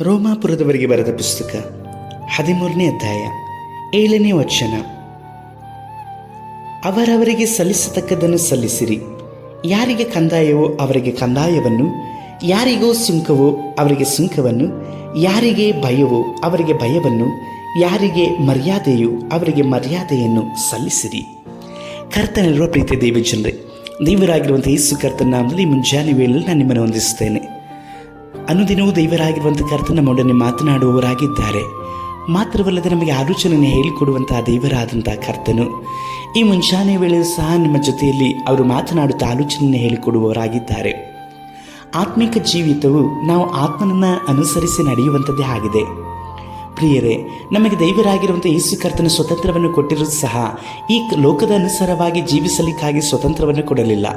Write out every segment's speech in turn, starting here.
ರೋಮಾಪುರದವರಿಗೆ ಬರೆದ ಪುಸ್ತಕ 13ನೇ ಅಧ್ಯಾಯ 7ನೇ ವಚನ. ಅವರವರಿಗೆ ಸಲ್ಲಿಸತಕ್ಕದ್ದನ್ನು ಸಲ್ಲಿಸಿರಿ. ಯಾರಿಗೆ ಕಂದಾಯವೋ ಅವರಿಗೆ ಕಂದಾಯವನ್ನು, ಯಾರಿಗೋ ಸುಂಕವೋ ಅವರಿಗೆ ಸುಂಕವನ್ನು, ಯಾರಿಗೆ ಭಯವೋ ಅವರಿಗೆ ಭಯವನ್ನು, ಯಾರಿಗೆ ಮರ್ಯಾದೆಯೋ ಅವರಿಗೆ ಮರ್ಯಾದೆಯನ್ನು ಸಲ್ಲಿಸಿರಿ. ಕರ್ತನಲ್ಲಿರುವ ಪ್ರೀತಿಯ ದೇವಜನರೇ, ದೇವರಾಗಿರುವಂಥ ಯೇಸು ಕರ್ತನ ನಾಮದಲ್ಲಿ ಮುಂಜಾನೆ ವೇಳೆಯಲ್ಲಿ ನಾನು ನಿಮ್ಮನ್ನು ವಂದಿಸುತ್ತೇನೆ. ಅನುದಿನವೂ ದೇವರಾಗಿರುವಂಥ ಕರ್ತನ ನಮ್ಮೊಡನೆ ಮಾತನಾಡುವವರಾಗಿದ್ದಾರೆ. ಮಾತ್ರವಲ್ಲದೆ ನಮಗೆ ಆಲೋಚನೆಯನ್ನು ಹೇಳಿಕೊಡುವಂತಹ ದೇವರಾದಂಥ ಕರ್ತನು ಈ ಮುಂಜಾನೆ ವೇಳೆಯೂ ಸಹ ನಿಮ್ಮ ಜೊತೆಯಲ್ಲಿ ಅವರು ಮಾತನಾಡುತ್ತಾ ಆಲೋಚನೆಯನ್ನು ಹೇಳಿಕೊಡುವವರಾಗಿದ್ದಾರೆ. ಆತ್ಮಿಕ ಜೀವಿತವು ನಾವು ಆತ್ಮನನ್ನು ಅನುಸರಿಸಿ ನಡೆಯುವಂಥದ್ದೇ ಆಗಿದೆ. ಪ್ರಿಯರೇ, ನಮಗೆ ದೇವರಾಗಿರುವಂಥ ಯೇಸು ಕರ್ತನ ಸ್ವತಂತ್ರವನ್ನು ಕೊಟ್ಟಿರೋದು ಸಹ ಈ ಲೋಕದ ಅನುಸಾರವಾಗಿ ಜೀವಿಸಲಿಕ್ಕಾಗಿ ಸ್ವತಂತ್ರವನ್ನು ಕೊಡಲಿಲ್ಲ.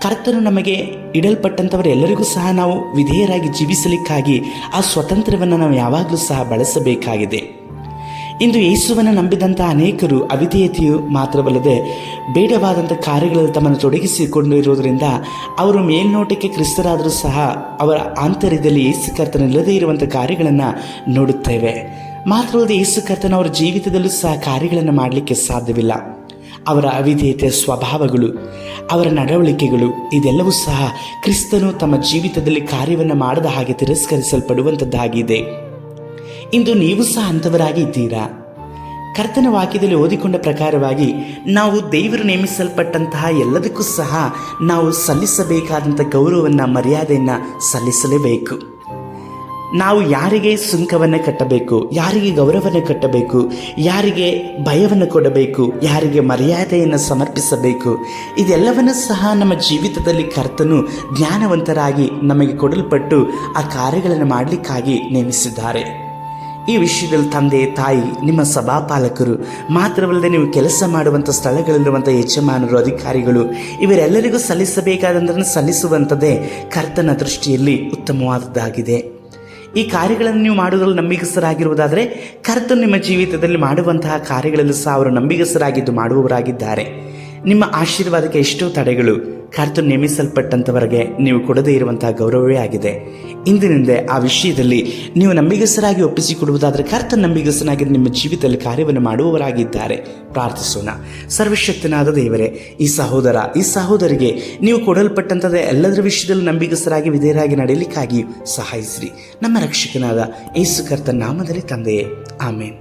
ಕರ್ತನು ನಮಗೆ ಇಡಲ್ಪಟ್ಟಂಥವರೆಲ್ಲರಿಗೂ ಸಹ ನಾವು ವಿಧೇಯರಾಗಿ ಜೀವಿಸಲಿಕ್ಕಾಗಿ ಆ ಸ್ವಾತಂತ್ರ್ಯವನ್ನು ನಾವು ಯಾವಾಗಲೂ ಸಹ ಬಳಸಬೇಕಾಗಿದೆ. ಇಂದು ಯೇಸುವನ್ನು ನಂಬಿದಂಥ ಅನೇಕರು ಅವಿಧೇಯತೆಯು ಮಾತ್ರವಲ್ಲದೆ ಬೇಡವಾದಂಥ ಕಾರ್ಯಗಳಲ್ಲಿ ತಮ್ಮನ್ನು ತೊಡಗಿಸಿಕೊಂಡಿರುವುದರಿಂದ ಅವರು ಮೇಲ್ನೋಟಕ್ಕೆ ಕ್ರಿಸ್ತರಾದರೂ ಸಹ ಅವರ ಆಂತರ್ಯದಲ್ಲಿ ಯೇಸು ಕರ್ತನಿಲ್ಲದೇ ಇರುವಂಥ ಕಾರ್ಯಗಳನ್ನು ನೋಡುತ್ತೇವೆ. ಮಾತ್ರವಲ್ಲದೆ ಯೇಸು ಕರ್ತನ ಅವರ ಜೀವಿತದಲ್ಲೂ ಸಹ ಕಾರ್ಯಗಳನ್ನು ಮಾಡಲಿಕ್ಕೆ ಸಾಧ್ಯವಿಲ್ಲ. ಅವರ ಅವಿಧೇಯತೆಯ ಸ್ವಭಾವಗಳು, ಅವರ ನಡವಳಿಕೆಗಳು ಇದೆಲ್ಲವೂ ಸಹ ಕ್ರಿಸ್ತನು ತಮ್ಮ ಜೀವಿತದಲ್ಲಿ ಕಾರ್ಯವನ್ನು ಮಾಡದ ಹಾಗೆ ತಿರಸ್ಕರಿಸಲ್ಪಡುವಂಥದ್ದಾಗಿದೆ. ಇಂದು ನೀವು ಸಹ ಅಂಥವರಾಗಿ ಇದ್ದೀರಾ? ಕರ್ತನ ವಾಕ್ಯದಲ್ಲಿ ಓದಿಕೊಂಡ ಪ್ರಕಾರವಾಗಿ ನಾವು ದೇವರು ನೇಮಿಸಲ್ಪಟ್ಟಂತಹ ಎಲ್ಲದಕ್ಕೂ ಸಹ ನಾವು ಸಲ್ಲಿಸಬೇಕಾದಂಥ ಗೌರವವನ್ನು, ಮರ್ಯಾದೆಯನ್ನು ಸಲ್ಲಿಸಲೇಬೇಕು. ನಾವು ಯಾರಿಗೆ ಸುಂಕವನ್ನು ಕಟ್ಟಬೇಕು, ಯಾರಿಗೆ ಗೌರವವನ್ನು ಕಟ್ಟಬೇಕು, ಯಾರಿಗೆ ಭಯವನ್ನು ಕೊಡಬೇಕು, ಯಾರಿಗೆ ಮರ್ಯಾದೆಯನ್ನು ಸಮರ್ಪಿಸಬೇಕು, ಇದೆಲ್ಲವನ್ನು ಸಹ ನಮ್ಮ ಜೀವಿತದಲ್ಲಿ ಕರ್ತನು ಜ್ಞಾನವಂತರಾಗಿ ನಮಗೆ ಕೊಡಲ್ಪಟ್ಟು ಆ ಕಾರ್ಯಗಳನ್ನು ಮಾಡಲಿಕ್ಕಾಗಿ ನೇಮಿಸಿದ್ದಾರೆ. ಈ ವಿಷಯದಲ್ಲಿ ತಂದೆ, ತಾಯಿ, ನಿಮ್ಮ ಸಭಾಪಾಲಕರು ಮಾತ್ರವಲ್ಲದೆ ನೀವು ಕೆಲಸ ಮಾಡುವಂಥ ಸ್ಥಳಗಳಲ್ಲಿರುವಂಥ ಯಜಮಾನರು, ಅಧಿಕಾರಿಗಳು ಇವರೆಲ್ಲರಿಗೂ ಸಲ್ಲಿಸಬೇಕಾದಂಥನ್ನು ಸಲ್ಲಿಸುವಂಥದ್ದೇ ಕರ್ತನ ದೃಷ್ಟಿಯಲ್ಲಿ ಉತ್ತಮವಾದದ್ದಾಗಿದೆ. ಈ ಕಾರ್ಯಗಳನ್ನು ನೀವು ಮಾಡುವುದರಲ್ಲಿ ನಂಬಿಗಸ್ತರಾಗಿರುವುದಾದರೆ ಕರ್ತನು ನಿಮ್ಮ ಜೀವಿತದಲ್ಲಿ ಮಾಡುವಂತಹ ಕಾರ್ಯಗಳಲ್ಲೂ ಸಹ ಅವರು ನಂಬಿಗಸ್ತರಾಗಿದ್ದು ಮಾಡುವವರಾಗಿದ್ದಾರೆ. ನಿಮ್ಮ ಆಶೀರ್ವಾದಕ್ಕೆ ಎಷ್ಟೋ ತಡೆಗಳು ಕರ್ತನು ನೇಮಿಸಲ್ಪಟ್ಟಂಥವರೆಗೆ ನೀವು ಕೊಡದೇ ಇರುವಂತಹ ಗೌರವವೇ ಆಗಿದೆ. ಇಂದಿನಿಂದ ಆ ವಿಷಯದಲ್ಲಿ ನೀವು ನಂಬಿಗಸ್ತರಾಗಿ ಒಪ್ಪಿಸಿಕೊಡುವುದಾದರೆ ಕರ್ತನ ನಂಬಿಗಸ್ತನಾಗಿ ನಿಮ್ಮ ಜೀವಿತದಲ್ಲಿ ಕಾರ್ಯವನ್ನು ಮಾಡುವವರಾಗಿದ್ದಾರೆ. ಪ್ರಾರ್ಥಿಸೋಣ. ಸರ್ವಶಕ್ತನಾದ ದೇವರೇ, ಈ ಸಹೋದರ, ಈ ಸಹೋದರಿಗೆ ನೀವು ಕೊಡಲ್ಪಟ್ಟಂಥದ್ದು ಎಲ್ಲದರ ವಿಷಯದಲ್ಲಿ ನಂಬಿಗಸ್ತರಾಗಿ ವಿಧೇಯರಾಗಿ ನಡೆಯಲಿಕ್ಕಾಗಿ ಸಹಾಯಿಸಿರಿ. ನಮ್ಮ ರಕ್ಷಕನಾದ ಯೇಸು ಕರ್ತನ ನಾಮದಲ್ಲಿ ತಂದೆಯೇ, ಆಮೇನ್.